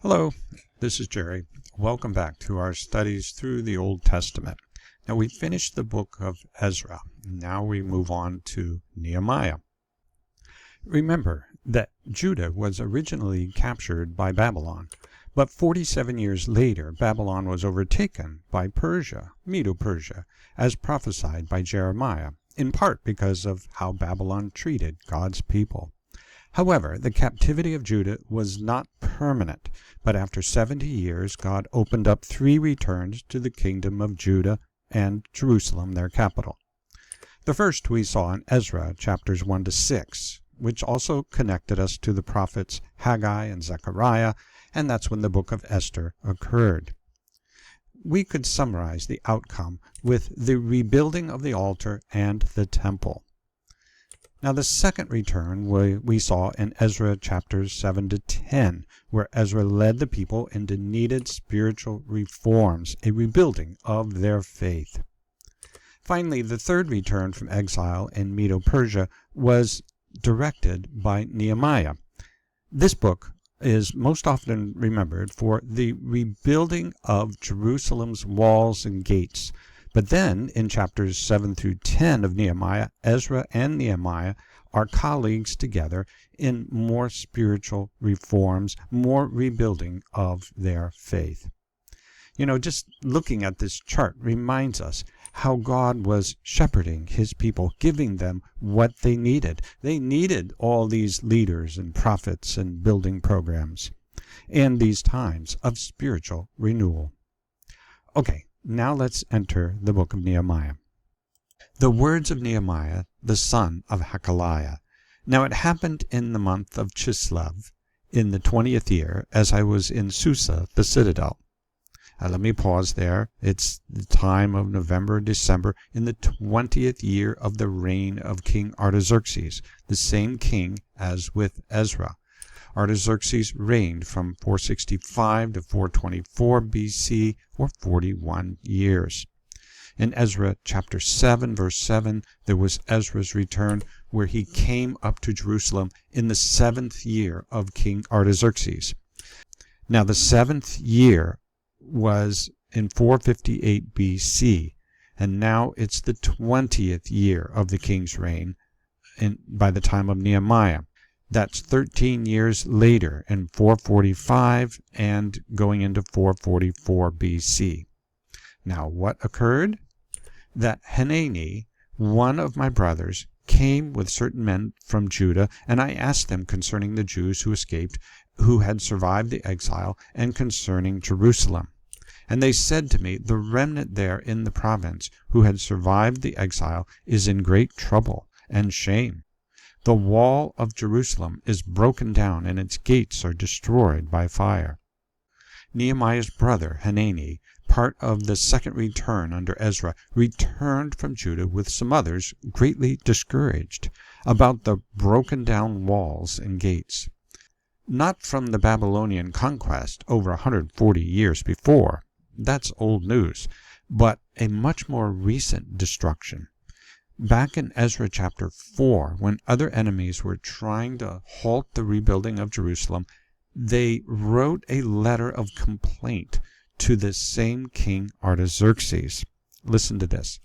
Hello, this is Jerry. Welcome back to our studies through the Old Testament. Now we finished the book of Ezra. Now we move on to Nehemiah. Remember that Judah was originally captured by Babylon, but 47 years later Babylon was overtaken by Persia, Medo-Persia, as prophesied by Jeremiah, in part because of how Babylon treated God's people. However, the captivity of Judah was not permanent, but after 70 years God opened up 3 returns to the kingdom of Judah and Jerusalem, their capital. The first we saw in Ezra chapters 1 to 6, which also connected us to the prophets Haggai and Zechariah, and that's when the book of Esther occurred. We could summarize the outcome with the rebuilding of the altar and the temple. Now the second return we saw in Ezra chapters 7 to 10, where Ezra led the people into needed spiritual reforms, a rebuilding of their faith. Finally, the third return from exile in Medo-Persia was directed by Nehemiah. This book is most often remembered for the rebuilding of Jerusalem's walls and gates. But then, in chapters 7 through 10 of Nehemiah, Ezra and Nehemiah are colleagues together in more spiritual reforms, more rebuilding of their faith. Just looking at this chart reminds us how God was shepherding his people, giving them what they needed. They needed all these leaders and prophets and building programs and these times of spiritual renewal. Okay. Now let's enter the book of Nehemiah. The words of Nehemiah, the son of Hakaliah. Now it happened in the month of Chislev, in the 20th year, as I was in Susa, the citadel. Let me pause there. It's the time of November, December, in the 20th year of the reign of King Artaxerxes, the same king as with Ezra. Artaxerxes reigned from 465 to 424 BC, or 41 years. In Ezra chapter 7, verse 7, there was Ezra's return, where he came up to Jerusalem in the 7th year of King Artaxerxes. Now the 7th year was in 458 BC, and now it's the 20th year of the king's reign by the time of Nehemiah. That's 13 years later in 445 and going into 444 BC. Now what occurred? That Hanani, one of my brothers, came with certain men from Judah, and I asked them concerning the Jews who escaped, who had survived the exile, and concerning Jerusalem. And they said to me, the remnant there in the province who had survived the exile is in great trouble and shame. The wall of Jerusalem is broken down, and its gates are destroyed by fire. Nehemiah's brother Hanani, part of the second return under Ezra, returned from Judah with some others, greatly discouraged about the broken down walls and gates. Not from the Babylonian conquest over 140 years before, that's old news, but a much more recent destruction. Back in Ezra chapter 4, when other enemies were trying to halt the rebuilding of Jerusalem, they wrote a letter of complaint to this same king Artaxerxes. Listen to this.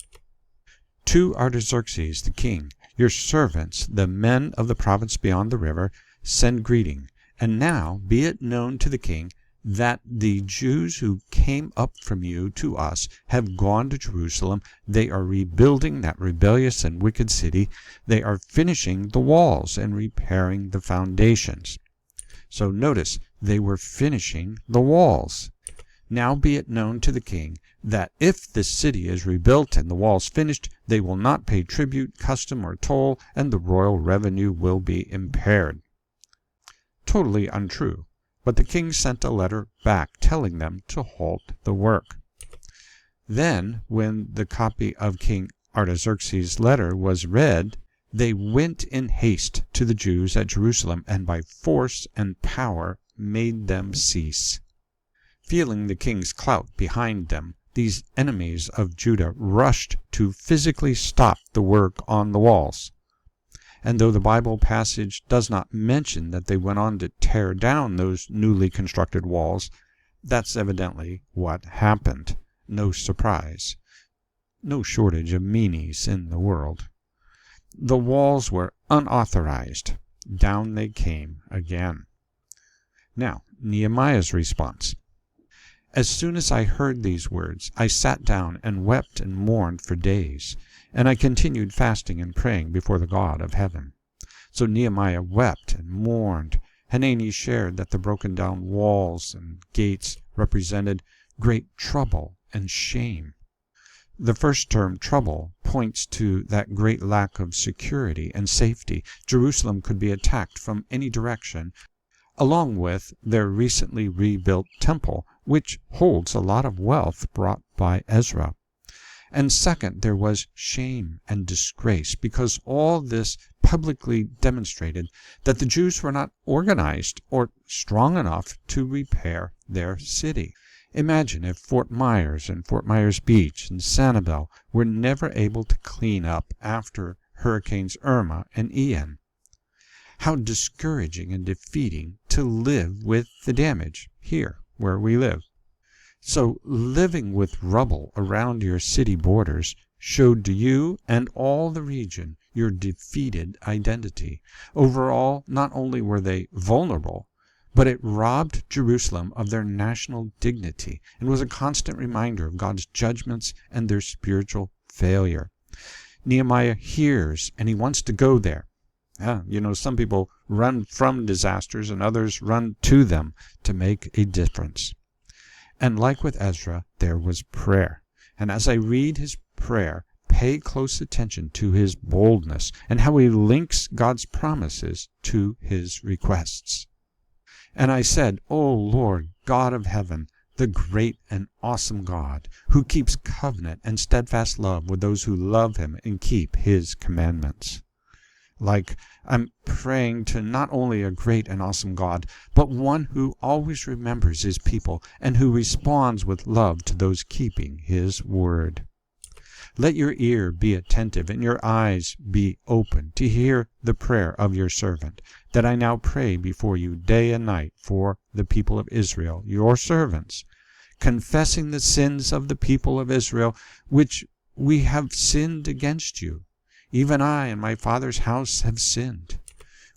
To Artaxerxes the king, your servants, the men of the province beyond the river, send greeting. And now be it known to the king that the Jews who came up from you to us have gone to Jerusalem. They are rebuilding that rebellious and wicked city. They are finishing the walls and repairing the foundations. So notice, they were finishing the walls. Now be it known to the king that if this city is rebuilt and the walls finished, they will not pay tribute, custom, or toll, and the royal revenue will be impaired. Totally untrue. But the king sent a letter back telling them to halt the work. Then, when the copy of King Artaxerxes' letter was read, they went in haste to the Jews at Jerusalem, and by force and power made them cease. Feeling the king's clout behind them, these enemies of Judah rushed to physically stop the work on the walls. And though the Bible passage does not mention that they went on to tear down those newly constructed walls, that's evidently what happened. No surprise. No shortage of meanies in the world. The walls were unauthorized. Down they came again. Now, Nehemiah's response. As soon as I heard these words, I sat down and wept and mourned for days, and I continued fasting and praying before the God of heaven. So Nehemiah wept and mourned. Hanani shared that the broken down walls and gates represented great trouble and shame. The first term, trouble, points to that great lack of security and safety. Jerusalem could be attacked from any direction, along with their recently rebuilt temple, which holds a lot of wealth brought by Ezra. And second, there was shame and disgrace, because all this publicly demonstrated that the Jews were not organized or strong enough to repair their city. Imagine if Fort Myers and Fort Myers Beach and Sanibel were never able to clean up after Hurricanes Irma and Ian. How discouraging and defeating to live with the damage here where we live. So living with rubble around your city borders showed to you and all the region your defeated identity. Overall, not only were they vulnerable, but it robbed Jerusalem of their national dignity and was a constant reminder of God's judgments and their spiritual failure. Nehemiah hears and he wants to go there. Some people run from disasters and others run to them to make a difference. And like with Ezra, there was prayer. And as I read his prayer, pay close attention to his boldness and how he links God's promises to his requests. And I said, O Lord, God of heaven, the great and awesome God, who keeps covenant and steadfast love with those who love him and keep his commandments. Like I'm praying to not only a great and awesome God, but one who always remembers his people and who responds with love to those keeping his word. Let your ear be attentive and your eyes be open to hear the prayer of your servant, that I now pray before you day and night for the people of Israel, your servants, confessing the sins of the people of Israel, which we have sinned against you. Even I and my father's house have sinned.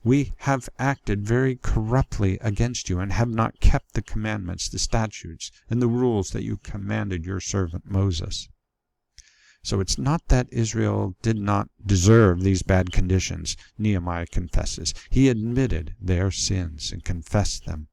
We have acted very corruptly against you and have not kept the commandments, the statutes, and the rules that you commanded your servant Moses. So it's not that Israel did not deserve these bad conditions, Nehemiah confesses. He admitted their sins and confessed them.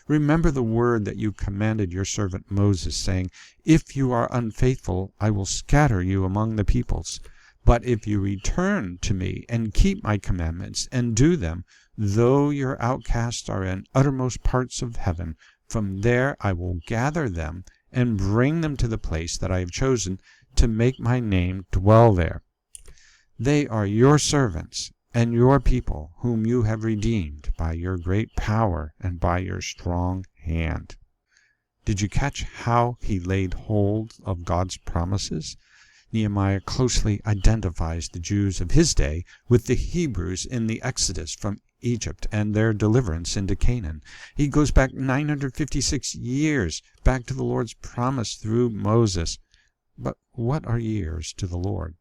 Remember the word that you commanded your servant Moses, saying, If you are unfaithful, I will scatter you among the peoples. But if you return to me and keep my commandments and do them, though your outcasts are in uttermost parts of heaven, from there I will gather them and bring them to the place that I have chosen to make my name dwell there. They are your servants and your people, whom you have redeemed by your great power and by your strong hand. Did you catch how he laid hold of God's promises? Nehemiah closely identifies the Jews of his day with the Hebrews in the Exodus from Egypt and their deliverance into Canaan. He goes back 956 years, back to the Lord's promise through Moses. But what are years to the Lord?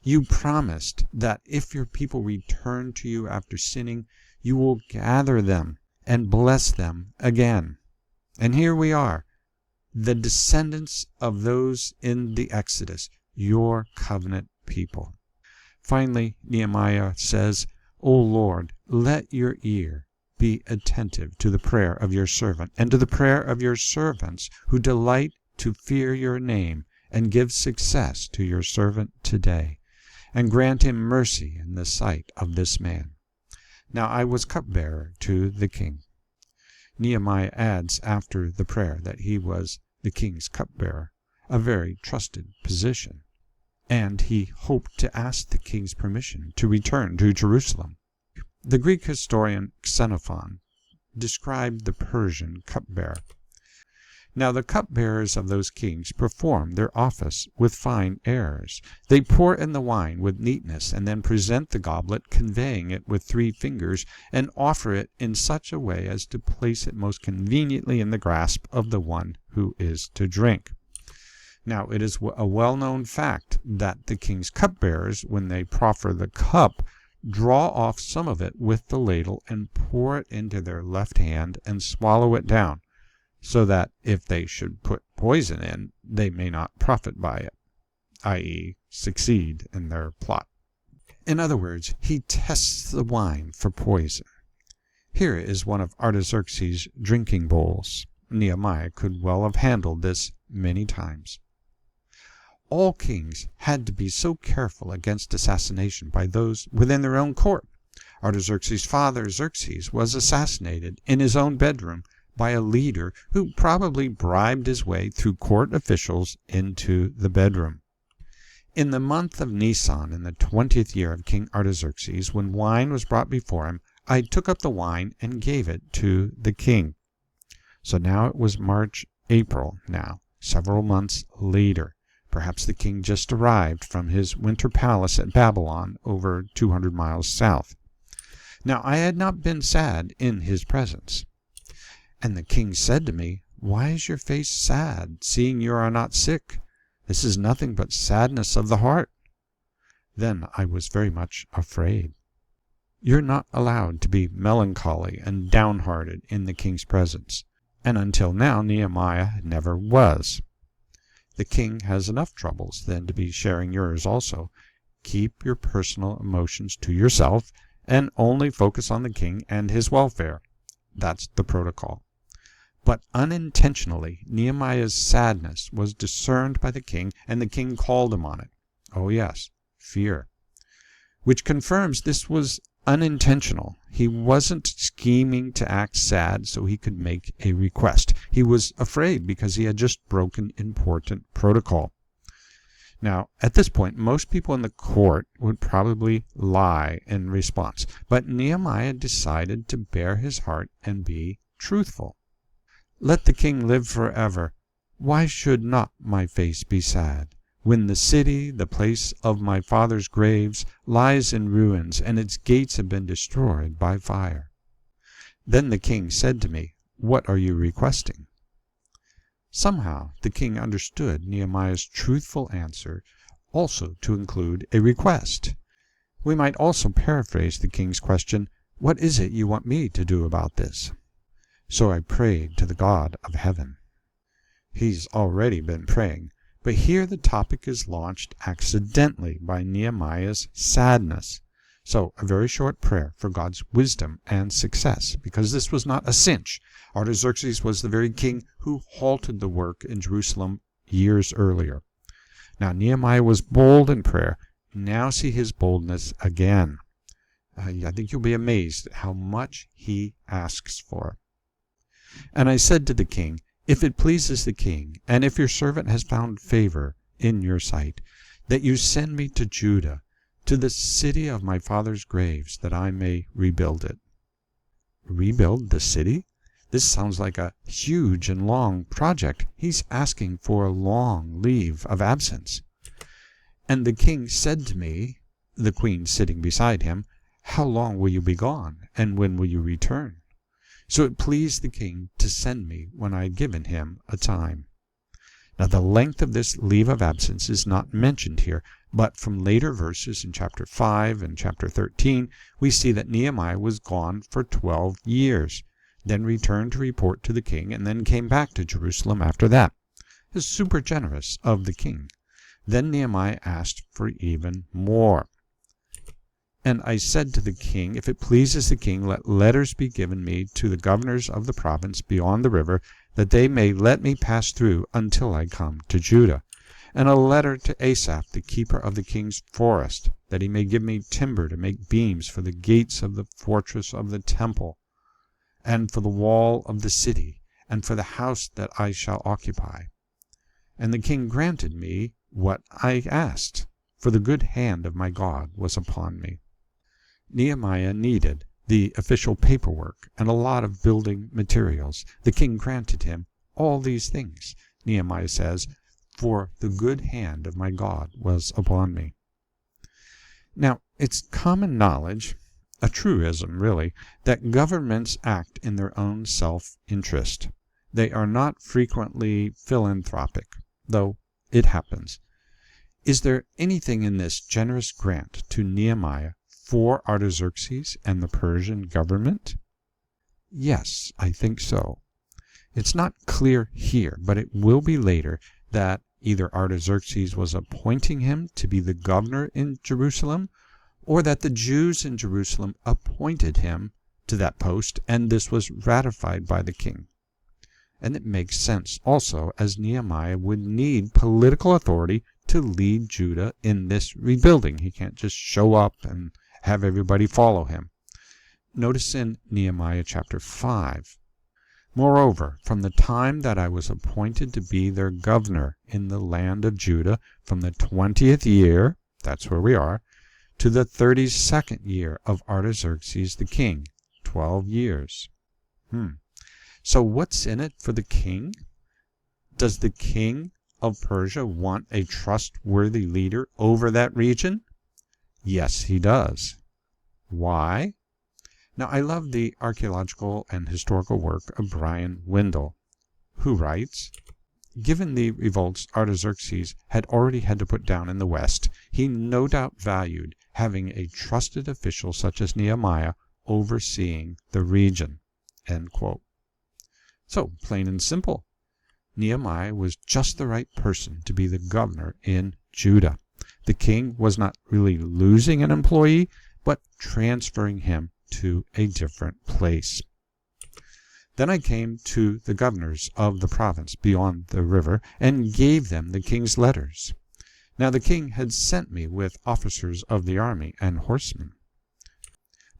You promised that if your people return to you after sinning, you will gather them and bless them again. And here we are, the descendants of those in the Exodus, your covenant people. Finally, Nehemiah says, O Lord, let your ear be attentive to the prayer of your servant and to the prayer of your servants who delight to fear your name, and give success to your servant today, and grant him mercy in the sight of this man. Now I was cupbearer to the king. Nehemiah adds after the prayer that he was the king's cupbearer, a very trusted position, and he hoped to ask the king's permission to return to Jerusalem. The Greek historian Xenophon described the Persian cupbearer. Now the cupbearers of those kings perform their office with fine airs. They pour in the wine with neatness, and then present the goblet, conveying it with 3 fingers, and offer it in such a way as to place it most conveniently in the grasp of the one who is to drink. Now it is a well-known fact that the king's cupbearers, when they proffer the cup, draw off some of it with the ladle and pour it into their left hand and swallow it down, so that if they should put poison in, they may not profit by it, i.e., succeed in their plot. In other words, he tests the wine for poison. Here is one of Artaxerxes' drinking bowls. Nehemiah could well have handled this many times. All kings had to be so careful against assassination by those within their own court. Artaxerxes' father, Xerxes, was assassinated in his own bedroom by a leader who probably bribed his way through court officials into the bedroom. In the month of Nisan, in the 20th year of King Artaxerxes, when wine was brought before him, I took up the wine and gave it to the king. So now it was April now, several months later. Perhaps the king just arrived from his winter palace at Babylon, over 200 miles south. Now I had not been sad in his presence. And the king said to me, "Why is your face sad, seeing you are not sick? This is nothing but sadness of the heart." Then I was very much afraid. You're not allowed to be melancholy and downhearted in the king's presence, and until now Nehemiah never was. The king has enough troubles then to be sharing yours also. Keep your personal emotions to yourself and only focus on the king and his welfare. That's the protocol. But unintentionally, Nehemiah's sadness was discerned by the king, and the king called him on it. Oh yes, fear. Which confirms this was unintentional. He wasn't scheming to act sad so he could make a request. He was afraid because he had just broken important protocol. Now, at this point, most people in the court would probably lie in response, but Nehemiah decided to bare his heart and be truthful. Let the king live forever. Why should not my face be sad, when the city, the place of my father's graves, lies in ruins, and its gates have been destroyed by fire? Then the king said to me, "What are you requesting?" Somehow the king understood Nehemiah's truthful answer also to include a request. We might also paraphrase the king's question, "What is it you want me to do about this?" So I prayed to the God of heaven. He's already been praying, but here the topic is launched accidentally by Nehemiah's sadness. So a very short prayer for God's wisdom and success, because this was not a cinch. Artaxerxes was the very king who halted the work in Jerusalem years earlier. Now Nehemiah was bold in prayer. Now see his boldness again. I think you'll be amazed at how much he asks for. And I said to the king, "If it pleases the king, and if your servant has found favor in your sight, that you send me to Judah, to the city of my father's graves, that I may rebuild it." Rebuild the city? This sounds like a huge and long project. He's asking for a long leave of absence. And the king said to me, the queen sitting beside him, "How long will you be gone, and when will you return?" So it pleased the king to send me when I had given him a time. Now the length of this leave of absence is not mentioned here, but from later verses in chapter 5 and chapter 13, we see that Nehemiah was gone for 12 years, then returned to report to the king, and then came back to Jerusalem after that. It's super generous of the king. Then Nehemiah asked for even more. And I said to the king, "If it pleases the king, let letters be given me to the governors of the province beyond the river, that they may let me pass through until I come to Judah. And a letter to Asaph, the keeper of the king's forest, that he may give me timber to make beams for the gates of the fortress of the temple, and for the wall of the city, and for the house that I shall occupy." And the king granted me what I asked, for the good hand of my God was upon me. Nehemiah needed the official paperwork and a lot of building materials. The king granted him all these things. Nehemiah says, "For the good hand of my God was upon me." Now, it's common knowledge, a truism really, that governments act in their own self-interest. They are not frequently philanthropic, though it happens. Is there anything in this generous grant to Nehemiah for Artaxerxes and the Persian government? Yes, I think so. It's not clear here, but it will be later, that either Artaxerxes was appointing him to be the governor in Jerusalem, or that the Jews in Jerusalem appointed him to that post, and this was ratified by the king. And it makes sense also, as Nehemiah would need political authority to lead Judah in this rebuilding. He can't just show up and have everybody follow him. Notice in Nehemiah chapter 5, "Moreover, from the time that I was appointed to be their governor in the land of Judah, from the 20th year," that's where we are, "to the 32nd year of Artaxerxes the king," 12 years. So what's in it for the king? Does the king of Persia want a trustworthy leader over that region? Yes, he does. Why? Now, I love the archaeological and historical work of Brian Wendell, who writes, "Given the revolts Artaxerxes had already had to put down in the West, he no doubt valued having a trusted official such as Nehemiah overseeing the region." End quote. So, plain and simple, Nehemiah was just the right person to be the governor in Judah. The king was not really losing an employee, but transferring him to a different place. Then I came to the governors of the province beyond the river, and gave them the king's letters. Now the king had sent me with officers of the army and horsemen.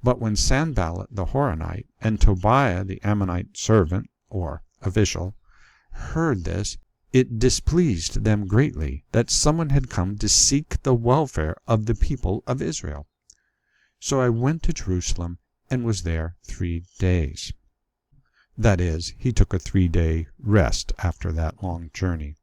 But when Sanballat the Horonite and Tobiah the Ammonite servant, or official, heard this, it displeased them greatly that someone had come to seek the welfare of the people of Israel. So I went to Jerusalem and was there 3 days. That is, he took a 3-day rest after that long journey.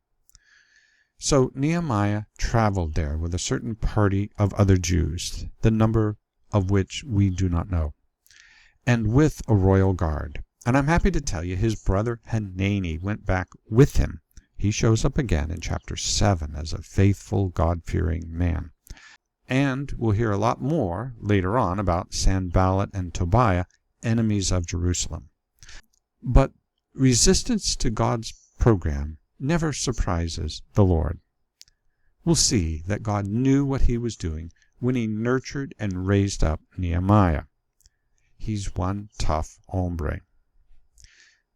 So Nehemiah traveled there with a certain party of other Jews, the number of which we do not know, and with a royal guard. And I'm happy to tell you his brother Hanani went back with him. He shows up again in chapter 7 as a faithful, God-fearing man. And we'll hear a lot more later on about Sanballat and Tobiah, enemies of Jerusalem. But resistance to God's program never surprises the Lord. We'll see that God knew what he was doing when he nurtured and raised up Nehemiah. He's one tough hombre.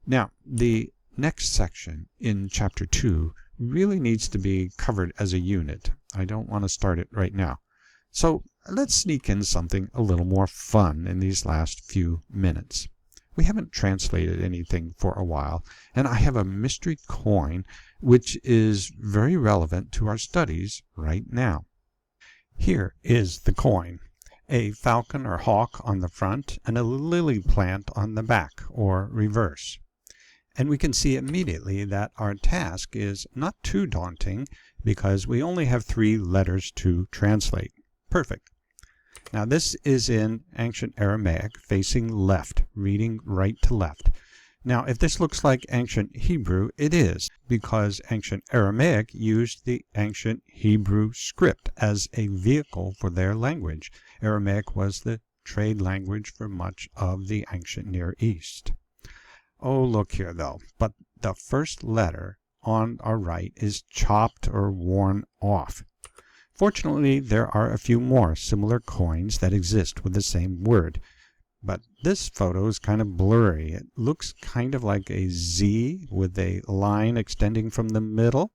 Now, the next section in chapter 2 really needs to be covered as a unit. I don't want to start it right now. So let's sneak in something a little more fun in these last few minutes. We haven't translated anything for a while, and I have a mystery coin which is very relevant to our studies right now. Here is the coin, a falcon or hawk on the front and a lily plant on the back, or reverse. And we can see immediately that our task is not too daunting because we only have 3 letters to translate. Perfect. Now this is in ancient Aramaic, facing left, reading right to left. Now if this looks like ancient Hebrew, it is, because ancient Aramaic used the ancient Hebrew script as a vehicle for their language. Aramaic was the trade language for much of the ancient Near East. Oh, look here, though. But the first letter on our right is chopped or worn off. Fortunately, there are a few more similar coins that exist with the same word. But this photo is kind of blurry. It looks kind of like a Z with a line extending from the middle.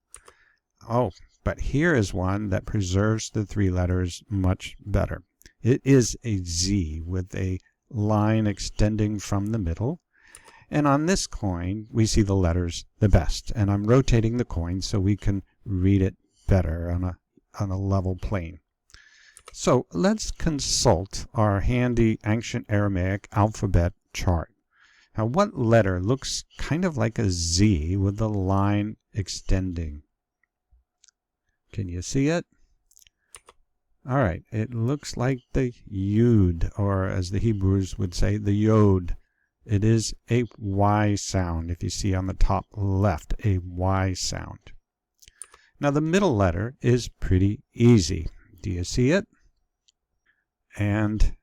Oh, but here is one that preserves the 3 letters much better. It is a Z with a line extending from the middle. And on this coin, we see the letters the best. And I'm rotating the coin so we can read it better on a level plane. So let's consult our handy ancient Aramaic alphabet chart. Now, what letter looks kind of like a Z with the line extending? Can you see it? All right, it looks like the Yud, or as the Hebrews would say, the Yod. It is a Y sound. If you see on the top left, a Y sound. Now, the middle letter is pretty easy. Do you see it? And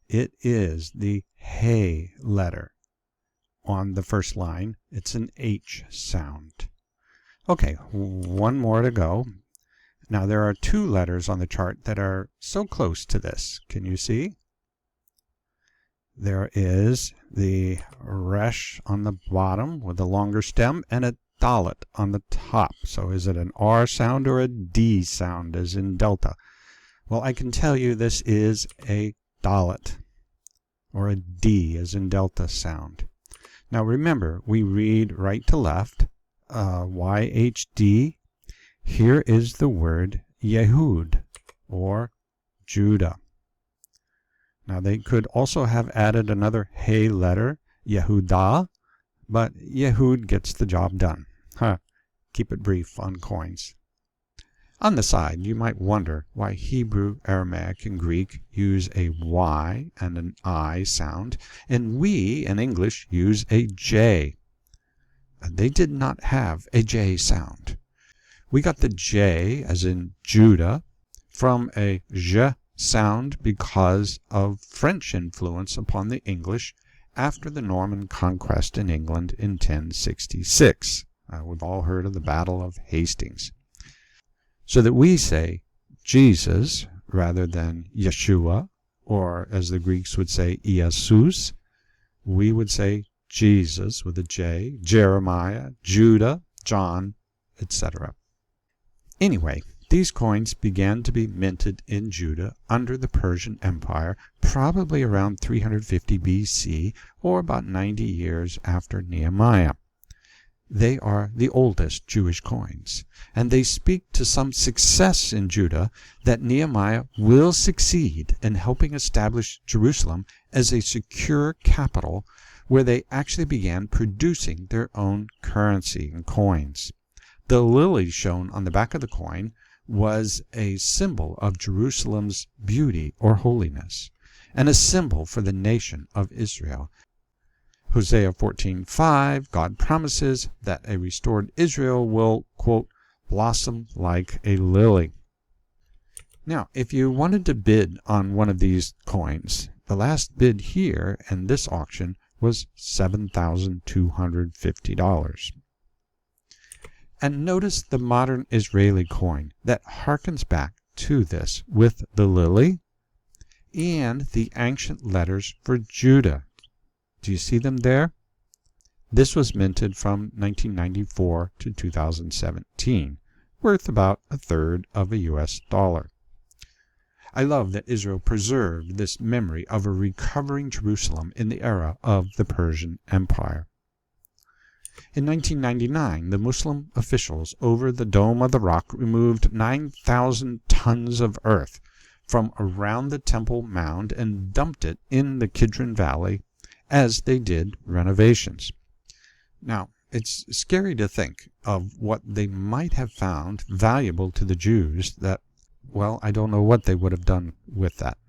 it is the Hey letter. On the first line, it's an H sound. Okay, one more to go. Now, there are two letters on the chart that are so close to this. Can you see? There is the Resh on the bottom with a longer stem and a Dalet on the top. So is it an R sound or a D sound, as in Delta? Well, I can tell you this is a Dalet, or a D, as in Delta sound. Now remember, we read right to left, YHD. Here is the word Yehud, or Judah. Now they could also have added another Hey letter, Yehudah, but Yehud gets the job done. Keep it brief on coins. On the side, you might wonder why Hebrew, Aramaic, and Greek use a Y and an I sound, and we in English use a J. They did not have a J sound. We got the J, as in Judah, from a J sound because of French influence upon the English after the Norman conquest in England in 1066. We've all heard of the Battle of Hastings. So that we say Jesus rather than Yeshua, or as the Greeks would say, Iesus, we would say Jesus with a J, Jeremiah, Judah, John, etc. Anyway, these coins began to be minted in Judah under the Persian Empire, probably around 350 BC, or about 90 years after Nehemiah. They are the oldest Jewish coins, and they speak to some success in Judah that Nehemiah will succeed in helping establish Jerusalem as a secure capital where they actually began producing their own currency and coins. The lily shown on the back of the coin was a symbol of Jerusalem's beauty or holiness, and a symbol for the nation of Israel. Hosea 14:5, God promises that a restored Israel will, quote, blossom like a lily. Now, if you wanted to bid on one of these coins, the last bid here in this auction was $7,250. And notice the modern Israeli coin that harkens back to this with the lily and the ancient letters for Judah. Do you see them there? This was minted from 1994 to 2017, worth about a third of a US dollar. I love that Israel preserved this memory of a recovering Jerusalem in the era of the Persian Empire. In 1999, the Muslim officials over the Dome of the Rock removed 9,000 tons of earth from around the Temple Mound and dumped it in the Kidron Valley as they did renovations. Now, it's scary to think of what they might have found valuable to the Jews that, well, I don't know what they would have done with that.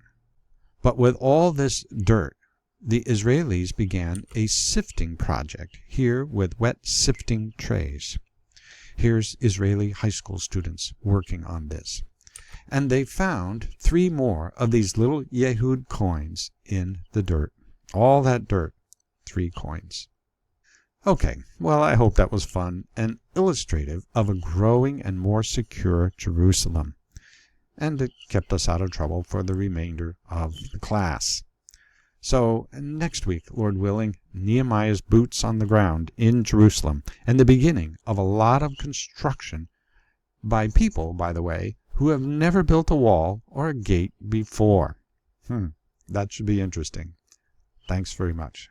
But with all this dirt, the Israelis began a sifting project here with wet sifting trays. Here's Israeli high school students working on this. And they found 3 more of these little Yehud coins in the dirt. All that dirt, 3 coins. Okay, well, I hope that was fun and illustrative of a growing and more secure Jerusalem. And it kept us out of trouble for the remainder of the class. So next week, Lord willing, Nehemiah's boots on the ground in Jerusalem, and the beginning of a lot of construction by people, by the way, who have never built a wall or a gate before. That should be interesting. Thanks very much.